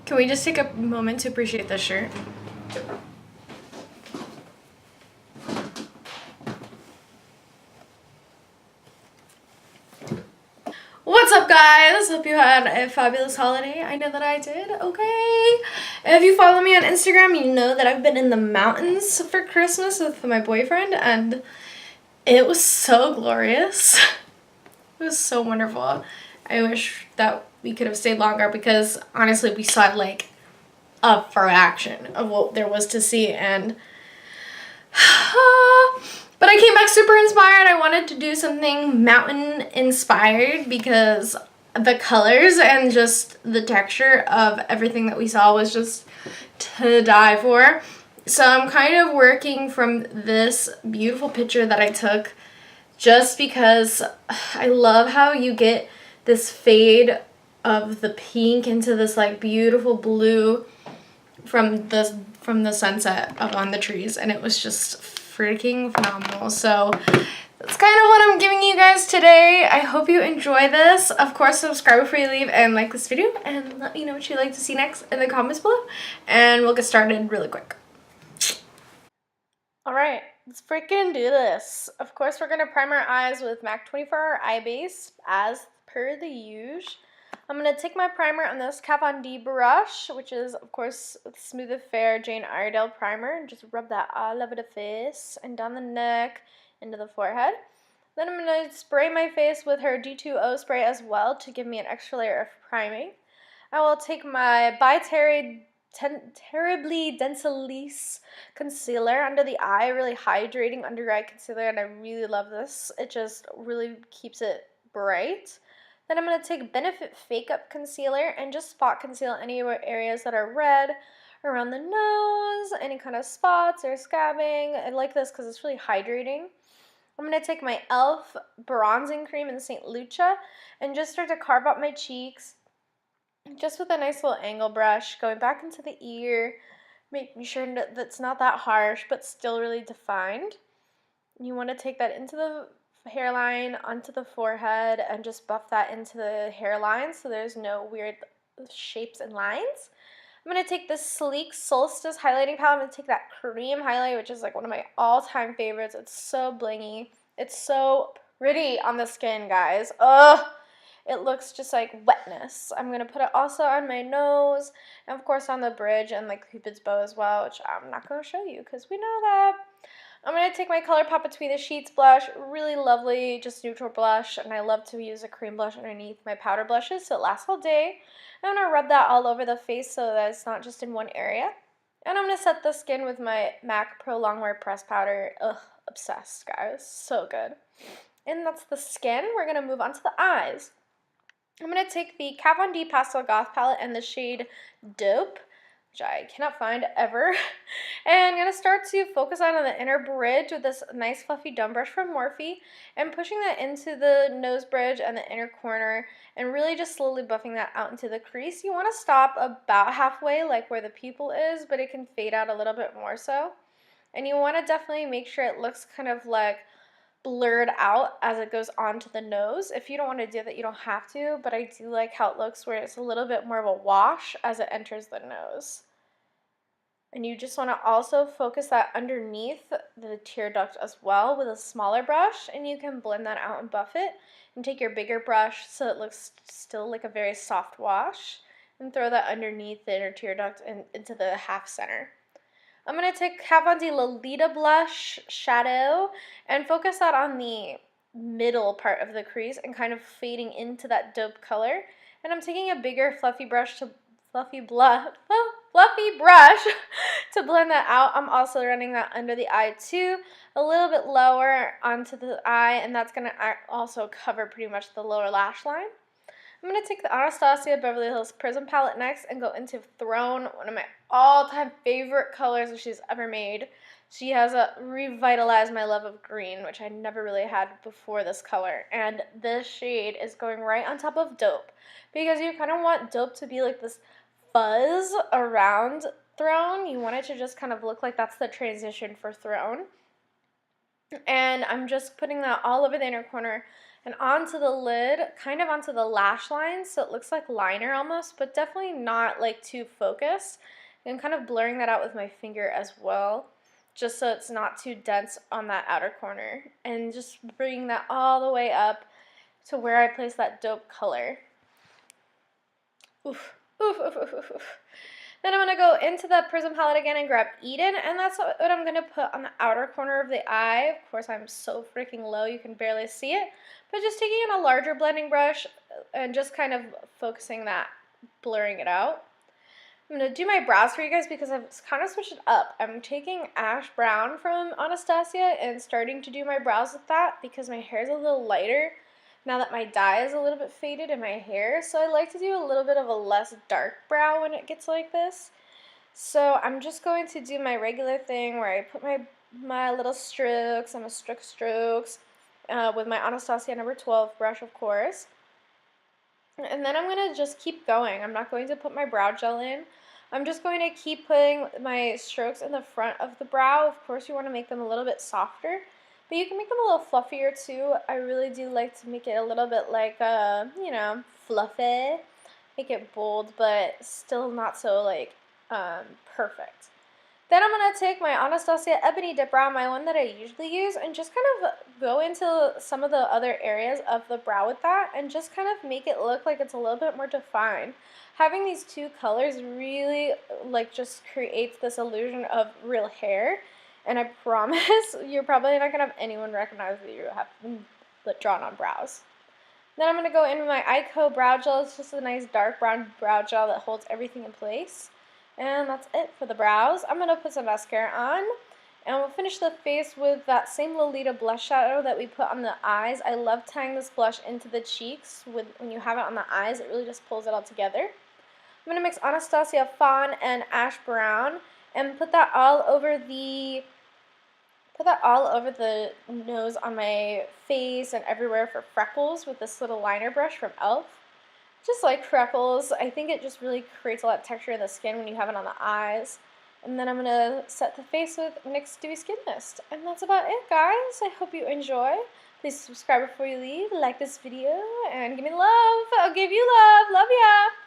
Can we just take a moment to appreciate this shirt? What's up, guys? Hope you had a fabulous holiday. I know that I did. Okay. If you follow me on Instagram, you know that I've been in the mountains for Christmas with my boyfriend, and it was so glorious. It was so wonderful. I wish that we could have stayed longer because honestly we saw like a fraction of what there was to see, and but I came back super inspired. I wanted to do something mountain inspired because the colors and just the texture of everything that we saw was just to die for. So I'm kind of working from this beautiful picture that I took just because I love how you get this fade of the pink into this like beautiful blue from the sunset up on the trees, and it was just freaking phenomenal. So that's kind of what I'm giving you guys today. I hope you enjoy this. Of course, subscribe before you leave and like this video, and let me know what you'd like to see next in the comments below, and we'll get started really quick. Alright, let's freaking do this. Of course, we're going to prime our eyes with MAC 24 Eye Base as per the usual. I'm going to take my primer on this Kat Von D brush, which is, of course, Smooth and Fair Jane Iredale primer, and just rub that all over the face and down the neck into the forehead. Then I'm going to spray my face with her D2O spray as well to give me an extra layer of priming. I will take my by Terrybly Densiless concealer under the eye, really hydrating under eye concealer, and I really love this. It just really keeps it bright. Then I'm going to take Benefit Fake Up Concealer and just spot conceal any areas that are red around the nose, any kind of spots or scabbing. I like this because it's really hydrating. I'm going to take my e.l.f. bronzing cream in St. Lucia and just start to carve out my cheeks just with a nice little angle brush, going back into the ear, making sure that it's not that harsh but still really defined. You want to take that into the hairline, onto the forehead, and just buff that into the hairline so there's no weird shapes and lines. I'm going to take this sleek Solstice highlighting palette. I'm going to take that cream highlight, which is like one of my all-time favorites. It's so blingy. It's so pretty on the skin, guys. Ugh! It looks just like wetness. I'm going to put it also on my nose, and of course on the bridge and like Cupid's bow as well, which I'm not going to show you because we know that. I'm going to take my Colourpop Between the Sheets blush, really lovely, just neutral blush, and I love to use a cream blush underneath my powder blushes so it lasts all day. I'm going to rub that all over the face so that it's not just in one area. And I'm going to set the skin with my MAC Pro Longwear Press Powder. Ugh, obsessed, guys. So good. And that's the skin. We're going to move on to the eyes. I'm going to take the Kat Von D Pastel Goth Palette and the shade Dope, which I cannot find ever. And I'm going to start to focus on the inner bridge with this nice fluffy dumb brush from Morphe, and pushing that into the nose bridge and the inner corner, and really just slowly buffing that out into the crease. You want to stop about halfway, like where the pupil is, but it can fade out a little bit more so. And you want to definitely make sure it looks kind of like blurred out as it goes onto the nose. If you don't want to do that, you don't have to, but I do like how it looks where it's a little bit more of a wash as it enters the nose. And you just want to also focus that underneath the tear duct as well with a smaller brush, and you can blend that out and buff it, and take your bigger brush so it looks still like a very soft wash, and throw that underneath the inner tear duct and into the half center. I'm going to take Kat Von D Lolita Blush Shadow and focus that on the middle part of the crease and kind of fading into that dope color. And I'm taking a bigger fluffy brush to blend that out. I'm also running that under the eye too, a little bit lower onto the eye, and that's going to also cover pretty much the lower lash line. I'm going to take the Anastasia Beverly Hills Prism palette next and go into Throne, one of my all-time favorite colors that she's ever made. She has revitalized my love of green, which I never really had before this color. And this shade is going right on top of Dope, because you kind of want Dope to be like this fuzz around Throne. You want it to just kind of look like that's the transition for Throne. And I'm just putting that all over the inner corner and onto the lid, kind of onto the lash line, so it looks like liner almost, but definitely not like too focused. And I'm kind of blurring that out with my finger as well, just so it's not too dense on that outer corner. And just bringing that all the way up to where I place that dope color. Oof, oof, oof, oof, oof, oof. Then I'm going to go into the Prism palette again and grab Eden, and that's what I'm going to put on the outer corner of the eye. Of course, I'm so freaking low, you can barely see it, but just taking in a larger blending brush and just kind of focusing that, blurring it out. I'm going to do my brows for you guys because I've kind of switched it up. I'm taking Ash Brown from Anastasia and starting to do my brows with that because my hair is a little lighter now that my dye is a little bit faded in my hair, so I like to do a little bit of a less dark brow when it gets like this. So I'm just going to do my regular thing where I put my little strokes, I'm a strokes, with my Anastasia number 12 brush, of course. And then I'm going to just keep going. I'm not going to put my brow gel in. I'm just going to keep putting my strokes in the front of the brow. Of course, you want to make them a little bit softer, but you can make them a little fluffier too. I really do like to make it a little bit like, you know, fluffy. Make it bold, but still not so, like, perfect. Then I'm going to take my Anastasia Ebony Dipbrow, my one that I usually use, and just kind of go into some of the other areas of the brow with that and just kind of make it look like it's a little bit more defined. Having these two colors really, like, just creates this illusion of real hair, and I promise you're probably not going to have anyone recognize that you have drawn on brows. Then I'm going to go in with my Eyeko brow gel. It's just a nice dark brown brow gel that holds everything in place. And that's it for the brows. I'm going to put some mascara on. And we'll finish the face with that same Lolita blush shadow that we put on the eyes. I love tying this blush into the cheeks. When you have it on the eyes, it really just pulls it all together. I'm going to mix Anastasia Fawn and Ash Brown and put that all over the nose on my face and everywhere for freckles with this little liner brush from e.l.f. Just like freckles, I think it just really creates a lot of texture in the skin when you have it on the eyes. And then I'm going to set the face with NYX Dewy Skin Mist. And that's about it, guys. I hope you enjoy. Please subscribe before you leave, like this video, and give me love. I'll give you love. Love ya!